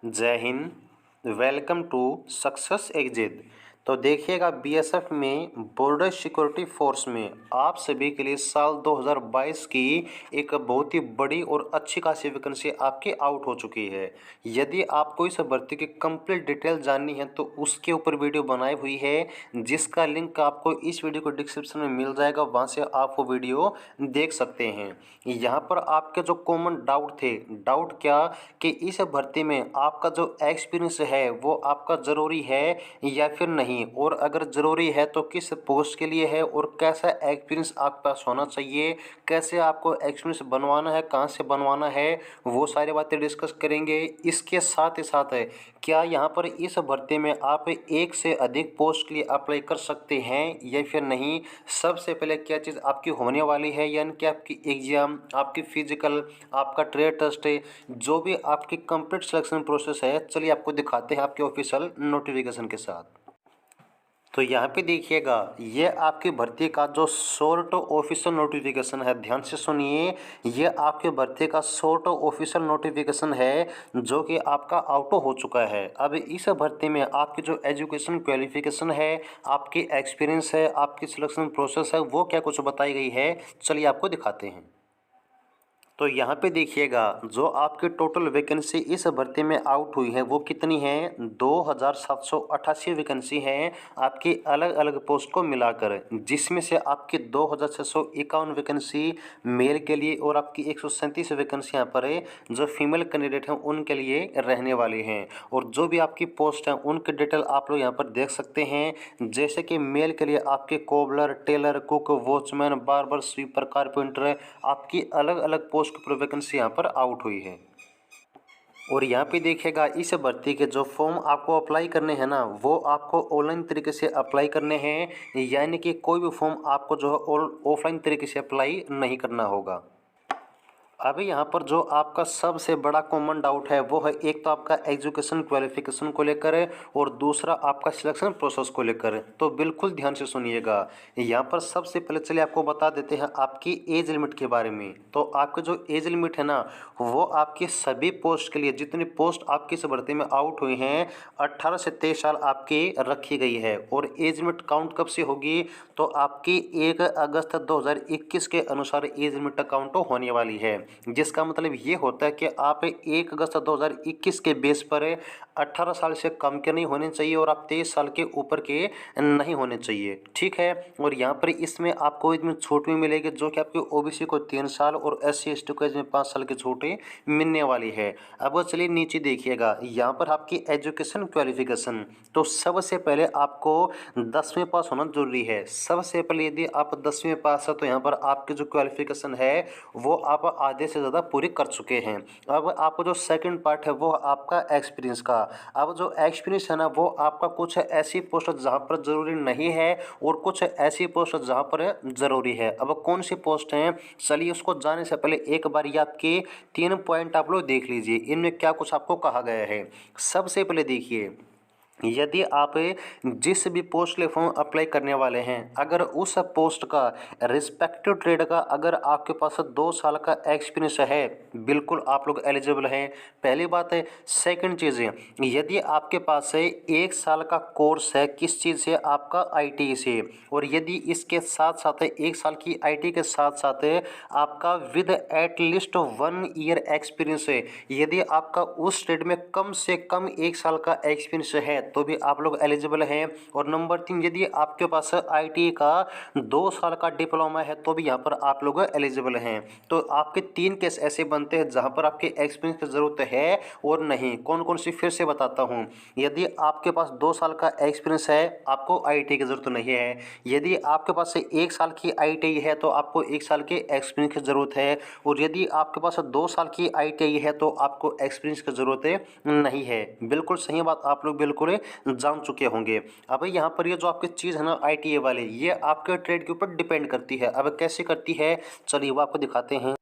जय हिंद। Welcome to success exit. तो देखिएगा, बीएसएफ में बॉर्डर सिक्योरिटी फोर्स में आप सभी के लिए साल 2022 की एक बहुत ही बड़ी और अच्छी खासी वैकेंसी आपकी आउट हो चुकी है। यदि आपको इस भर्ती की कंप्लीट डिटेल जाननी है तो उसके ऊपर वीडियो बनाई हुई है, जिसका लिंक आपको इस वीडियो को डिस्क्रिप्शन में मिल जाएगा। वहाँ से आप वो वीडियो देख सकते हैं। यहाँ पर आपके जो कॉमन डाउट थे, डाउट क्या कि इस भर्ती में आपका जो एक्सपीरियंस है वो आपका ज़रूरी है या फिर नहीं, और अगर ज़रूरी है तो किस पोस्ट के लिए है और कैसा एक्सपीरियंस आपके पास होना चाहिए, कैसे आपको एक्सपीरियंस बनवाना है, कहाँ से बनवाना है, वो सारी बातें डिस्कस करेंगे। इसके साथ ही साथ है क्या यहाँ पर इस भर्ती में आप एक से अधिक पोस्ट के लिए अप्लाई कर सकते हैं या फिर नहीं, सबसे पहले क्या चीज़ आपकी होने वाली है, यानी कि आपकी एग्ज़ाम, आपकी फिजिकल, आपका ट्रेड टेस्ट है, जो भी आपकी कंप्लीट सिलेक्शन प्रोसेस है, चलिए आपको दिखाते हैं आपके ऑफिशियल नोटिफिकेशन के साथ। तो यहाँ पे देखिएगा, ये आपकी भर्ती का जो शॉर्ट ऑफिशियल नोटिफिकेशन है, ध्यान से सुनिए। ये आपके भर्ती का शॉर्ट ऑफिशियल नोटिफिकेशन है जो कि आपका आउट हो चुका है। अब इस भर्ती में आपकी जो एजुकेशन क्वालिफिकेशन है, आपकी एक्सपीरियंस है, आपकी सिलेक्शन प्रोसेस है, वो क्या कुछ बताई गई है, चलिए आपको दिखाते हैं। तो यहाँ पे देखिएगा, जो आपकी टोटल वैकेंसी इस भर्ती में आउट हुई है वो कितनी है, 2788 वैकेंसी है आपकी अलग अलग पोस्ट को मिलाकर, जिसमें से आपकी 2651 वैकेंसी मेल के लिए और आपकी 137 वैकेंसी यहाँ पर है जो फीमेल कैंडिडेट हैं उनके लिए रहने वाली हैं। और जो भी आपकी पोस्ट हैं उनके डिटेल आप लोग यहाँ पर देख सकते हैं। जैसे कि मेल के लिए आपके cobbler, tailor, cook, watchman, barber, sweeper, carpenter, आपकी अलग अलग पोस्ट पर वैकेंसी यहाँ पर आउट हुई है। और यहाँ पे देखिएगा, इस भर्ती के जो फॉर्म आपको अप्लाई करने हैं ना, वो आपको ऑनलाइन तरीके से अप्लाई करने हैं, यानी कि कोई भी फॉर्म आपको जो है ऑफलाइन तरीके से अप्लाई नहीं करना होगा। अभी यहाँ पर जो आपका सबसे बड़ा कॉमन डाउट है वो है, एक तो आपका एजुकेशन क्वालिफिकेशन को लेकर है और दूसरा आपका सिलेक्शन प्रोसेस को लेकर है। तो बिल्कुल ध्यान से सुनिएगा। यहाँ पर सबसे पहले चलिए आपको बता देते हैं आपकी एज लिमिट के बारे में। तो आपके जो एज लिमिट है ना, वो आपकी सभी पोस्ट के लिए, जितनी पोस्ट आपकी इस भर्ती में आउट हुई हैं, 18 से 23 साल आपकी रखी गई है। और एज लिमिट काउंट कब से होगी, तो आपकी 1 अगस्त 2021 के अनुसार एज लिमिट काउंट होने वाली है। जिसका मतलब ये होता है कि आप 1 अगस्त 2021 के बेस पर 18 साल से कम के नहीं होने चाहिए और आप 23 साल के ऊपर के नहीं होने चाहिए, ठीक है। और यहाँ पर इसमें आपको इसमें छूट भी मिलेगी, जो कि आपके ओबीसी को 3 साल और SC ST को इसमें 5 साल की छूट मिलने वाली है। अब चलिए नीचे देखिएगा, यहाँ पर आपकी एजुकेशन क्वालिफिकेशन। तो सबसे पहले आपको 10वीं पास होना जरूरी है। सबसे पहले यदि आप 10वीं पास है तो यहाँ पर आपकी जो क्वालिफिकेशन है वो आप आधे से ज़्यादा पूरी कर चुके हैं। अब आपको जो सेकंड पार्ट है वो आपका एक्सपीरियंस का। अब जो एक्सपीरियंस है ना, वो आपका कुछ ऐसी पोस्ट जहाँ पर ज़रूरी नहीं है और कुछ ऐसी पोस्ट जहाँ पर ज़रूरी है। अब कौन सी पोस्ट हैं, चलिए उसको जानने से पहले एक बार ये आपके 3 पॉइंट आप लोग देख लीजिए, इनमें क्या कुछ आपको कहा गया है। सबसे पहले देखिए, यदि आप जिस भी पोस्ट के लिए फॉर्म अप्लाई करने वाले हैं, अगर उस पोस्ट का रिस्पेक्टिव ट्रेड का अगर आपके पास 2 साल का एक्सपीरियंस है, बिल्कुल आप लोग एलिजिबल हैं। पहली बात है। सेकंड चीज़ है, यदि आपके पास है 1 साल का कोर्स है किस चीज़ से, आपका आईटी से, और यदि इसके साथ साथ 1 साल की आईटी के साथ साथ आपका विद एटलीस्ट 1 ईयर एक्सपीरियंस है, यदि आपका उस ट्रेड में कम से कम 1 साल का एक्सपीरियंस है तो भी आप लोग एलिजिबल हैं। और नंबर 3, यदि आपके पास आईटी का 2 साल का डिप्लोमा है तो भी यहाँ पर आप लोग एलिजिबल हैं। तो आपके 3 केस ऐसे बनते हैं जहाँ पर आपके एक्सपीरियंस की ज़रूरत है और नहीं। कौन कौन सी, फिर से बताता हूँ। यदि आपके पास 2 साल का एक्सपीरियंस है, आपको आईटी की ज़रूरत नहीं है। यदि आपके पास 1 साल की आईटी है तो आपको 1 साल के एक्सपीरियंस की ज़रूरत है। और यदि आपके पास 2 साल की आईटी है तो आपको एक्सपीरियंस की ज़रूरत नहीं है। बिल्कुल सही बात आप लोग बिल्कुल जान चुके होंगे। अब यहाँ पर ये जो आपकी चीज़ है ना आईटीए वाले, ये आपके ट्रेड के ऊपर डिपेंड करती है। अब कैसे करती है, चलिए वो आपको दिखाते हैं।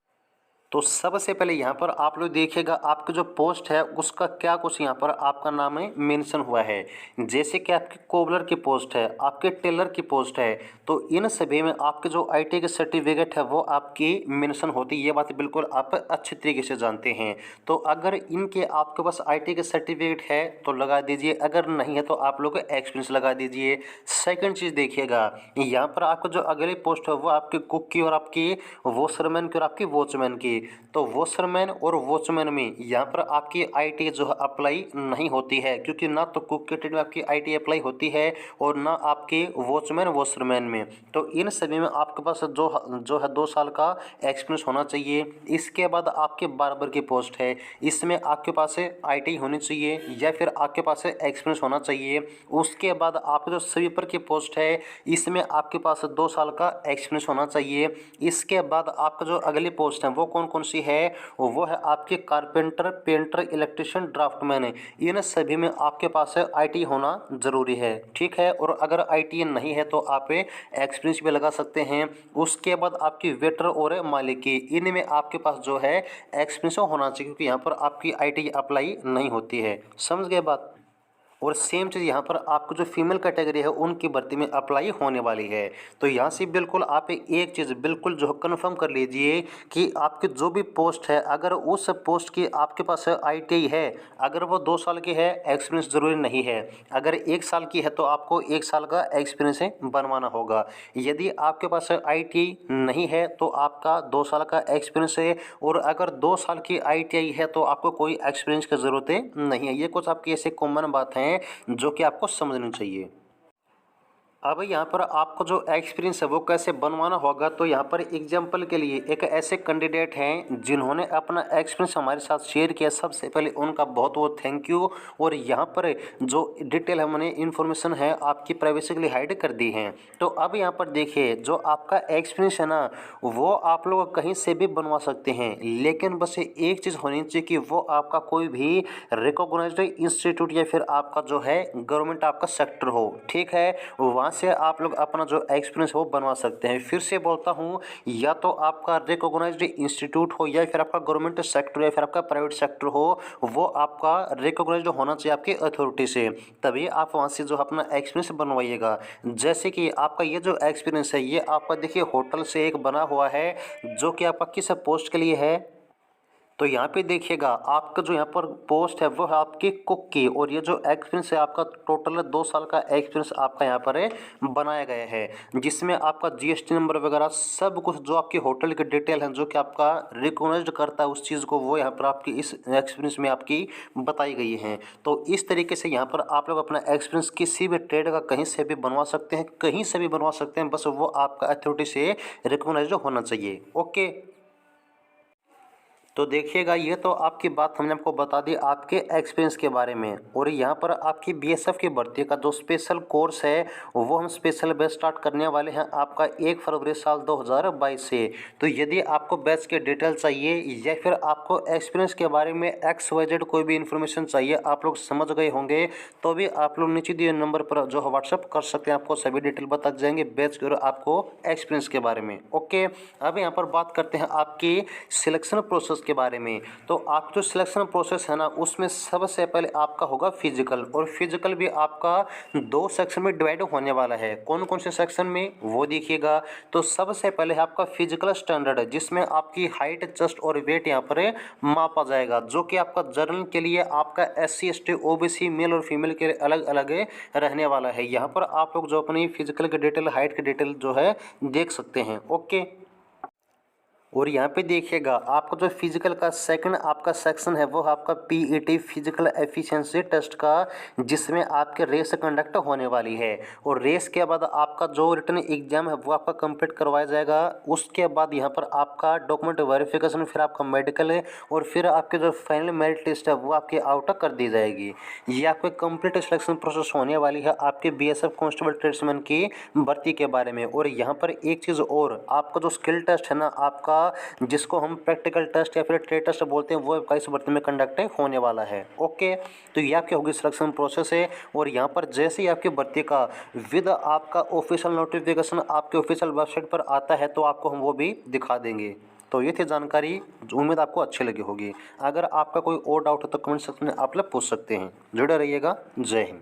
तो सबसे पहले यहाँ पर आप लोग देखिएगा आपकी जो पोस्ट है उसका क्या कुछ यहाँ पर आपका नाम है मेंशन हुआ है। जैसे कि आपकी कोबलर की पोस्ट है, आपके टेलर की पोस्ट है, तो इन सभी में आपके जो आईटी के सर्टिफिकेट है वो आपकी मेंशन होती है। ये बात बिल्कुल आप अच्छी तरीके से जानते हैं। तो अगर इनके आपके पास आईटी के सर्टिफिकेट है तो लगा दीजिए, अगर नहीं है तो आप लोग एक्सपीरियंस लगा दीजिए। सेकंड चीज़ देखिएगा, यहाँ पर आपको जो अगली पोस्ट है वो आपकी कुक की और आपकी वॉशरमैन की और आपकी वॉचमैन की। तो वॉशरमैन और वॉचमैन में यहाँ पर आपकी आईटी जो है अप्लाई नहीं होती है, क्योंकि ना तो कुक के ट्रेड में आपकी आईटी अप्लाई होती है और ना आपके वॉचमैन वॉशरमैन में। तो इन सभी में आपके पास जो है 2 साल का एक्सपीरियंस होना चाहिए। इसके बाद आपके बार्बर की पोस्ट है, इसमें आपके पास आईटी होनी चाहिए या फिर आपके पास एक्सपीरियंस होना चाहिए। उसके बाद आपके जो स्वीपर की पोस्ट है इसमें आपके पास 2 साल का एक्सपीरियंस होना चाहिए। इसके बाद आपका जो अगली पोस्ट है वो कौन कौन सी है, वो है आपके कारपेंटर, पेंटर, इलेक्ट्रिशियन, ड्राफ्टमैन। इन सभी में आपके पास आईटी होना ज़रूरी है, ठीक है। और अगर आईटी नहीं है तो आप एक्सपीरियंस भी लगा सकते हैं। उसके बाद आपकी वेटर और मालिकी, इनमें आपके पास जो है एक्सपीरियंस होना चाहिए, क्योंकि यहाँ पर आपकी आईटी अप्लाई नहीं होती है। समझ गए बात। और सेम चीज़ यहाँ पर आपको जो फीमेल कैटेगरी है उनकी भर्ती में अप्लाई होने वाली है। तो यहाँ से बिल्कुल आप एक चीज़ बिल्कुल जो कन्फर्म कर लीजिए कि आपकी जो भी पोस्ट है, अगर उस पोस्ट की आपके पास आईटीआई है, अगर वो 2 साल की है, एक्सपीरियंस ज़रूरी नहीं है। अगर 1 साल की है तो आपको 1 साल का एक्सपीरियंस बनवाना होगा। यदि आपके पास आईटीआई नहीं है तो आपका 2 साल का एक्सपीरियंस है, और अगर 2 साल की आईटीआई है तो आपको कोई एक्सपीरियंस की ज़रूरत नहीं है। ये कुछ आपकी ऐसे कॉमन बात है जो कि आपको समझनी चाहिए। अब यहाँ पर आपको जो एक्सपीरियंस है वो कैसे बनवाना होगा, तो यहाँ पर एग्जाम्पल के लिए एक ऐसे कैंडिडेट हैं जिन्होंने अपना एक्सपीरियंस हमारे साथ शेयर किया। सबसे पहले उनका बहुत बहुत थैंक यू। और यहाँ पर जो डिटेल हमने इन्फॉर्मेशन है आपकी प्राइवेसी के लिए हाइड कर दी है। तो अब यहाँ पर देखिए, जो आपका एक्सपीरियंस है ना वो आप लोग कहीं से भी बनवा सकते हैं, लेकिन बस एक चीज़ होनी चाहिए कि वो आपका कोई भी रिकॉग्नाइज्ड इंस्टीट्यूट या फिर आपका जो है गवर्नमेंट आपका सेक्टर हो, ठीक है। वहाँ से आप लोग अपना जो एक्सपीरियंस हो बनवा सकते हैं। फिर से बोलता हूँ, या तो आपका रिकॉग्नाइज्ड इंस्टीट्यूट हो या फिर आपका गवर्नमेंट सेक्टर या फिर आपका प्राइवेट सेक्टर हो, वो आपका रिकॉग्नाइज्ड होना चाहिए आपकी अथॉरिटी से, तभी आप वहाँ से जो अपना एक्सपीरियंस बनवाइएगा। जैसे कि आपका ये जो एक्सपीरियंस है ये आपका देखिए होटल से एक बना हुआ है, जो कि आपका किस पोस्ट के लिए है। तो यहाँ पे देखिएगा आपका जो यहाँ पर पोस्ट है वो है आपकी कुक की, और ये जो एक्सपीरियंस है आपका टोटल 2 साल का एक्सपीरियंस आपका यहाँ पर बनाया गया है, जिसमें आपका जीएसटी नंबर वगैरह सब कुछ जो आपकी होटल की डिटेल है जो कि आपका रिकॉग्नाइज्ड करता है उस चीज़ को, वो यहाँ पर आपकी इस एक्सपीरियंस में आपकी बताई गई है। तो इस तरीके से यहाँ पर आप लोग अपना एक्सपीरियंस किसी भी ट्रेड का कहीं से भी बनवा सकते हैं, कहीं से भी बनवा सकते हैं, बस वो आपका अथॉरिटी से रिकॉग्नाइज्ड होना चाहिए। ओके। तो देखिएगा, ये तो आपकी बात हमने आपको बता दी आपके एक्सपीरियंस के बारे में। और यहाँ पर आपकी बीएसएफ की भर्ती का जो स्पेशल कोर्स है वो हम स्पेशल बैच स्टार्ट करने वाले हैं आपका 1 फरवरी साल 2022 से। तो यदि आपको बैच के डिटेल चाहिए या फिर आपको एक्सपीरियंस के बारे में XYZ कोई भी इन्फॉर्मेशन चाहिए, आप लोग समझ गए होंगे, तो भी आप लोग नीचे दिए नंबर पर जो है व्हाट्सअप कर सकते हैं, आपको सभी डिटेल बता जाएंगे बैच के और आपको एक्सपीरियंस के बारे में। ओके। अब यहाँ पर बात करते हैं आपकी सिलेक्शन प्रोसेस के बारे में। तो आप जो सिलेक्शन प्रोसेस है ना उसमें सबसे पहले आपका होगा फिजिकल, और फिजिकल भी आपका 2 सेक्शन में डिवाइड होने वाला है। कौन कौन से सेक्शन में वो देखिएगा। तो सबसे पहले है आपका फिजिकल स्टैंडर्ड है, जिसमें आपकी हाइट, चेस्ट और वेट यहाँ पर मापा जाएगा, जो कि आपका जनरल के लिए आपका SC ST OBC मेल और फीमेल के लिए अलग अलग रहने वाला है। यहाँ पर आप लोग जो अपनी फिजिकल की डिटेल, हाइट की डिटेल जो है देख सकते हैं। ओके। और यहाँ पे देखिएगा आपका जो फिजिकल का सेकंड आपका सेक्शन है वो आपका PET फिजिकल एफिशिएंसी टेस्ट का, जिसमें आपके रेस कंडक्ट होने वाली है। और रेस के बाद आपका जो रिटन एग्जाम है वो आपका कंप्लीट करवाया जाएगा। उसके बाद यहाँ पर आपका डॉक्यूमेंट वेरिफिकेशन, फिर आपका मेडिकल है, और फिर आपके जो फाइनल मेरिट लिस्ट है वो आपकी आउट कर दी जाएगी। ये आपके कंप्लीट सिलेक्शन प्रोसेस होने वाली है आपके BSF कांस्टेबल ट्रेड्समैन की भर्ती के बारे में। और यहाँ पर एक चीज़ और, आपका जो स्किल टेस्ट है ना आपका, जिसको हम प्रैक्टिकल टेस्ट या फिर ट्रेड टेस्ट बोलते हैं, वो 21 भर्ती में कंडक्ट होने वाला है। ओके। तो ये आपकी होगी सिलेक्शन प्रोसेस है। और यहाँ पर जैसे ही आपकी भर्ती का विद आपका ऑफिशियल नोटिफिकेशन आपके ऑफिशियल वेबसाइट पर आता है तो आपको हम वो भी दिखा देंगे। तो ये थी जानकारी, उम्मीद आपको अच्छी लगी होगी। अगर आपका कोई और डाउट है तो कमेंट सेक्शन में आप लोग पूछ सकते हैं। जुड़े रहिएगा। जय हिंद।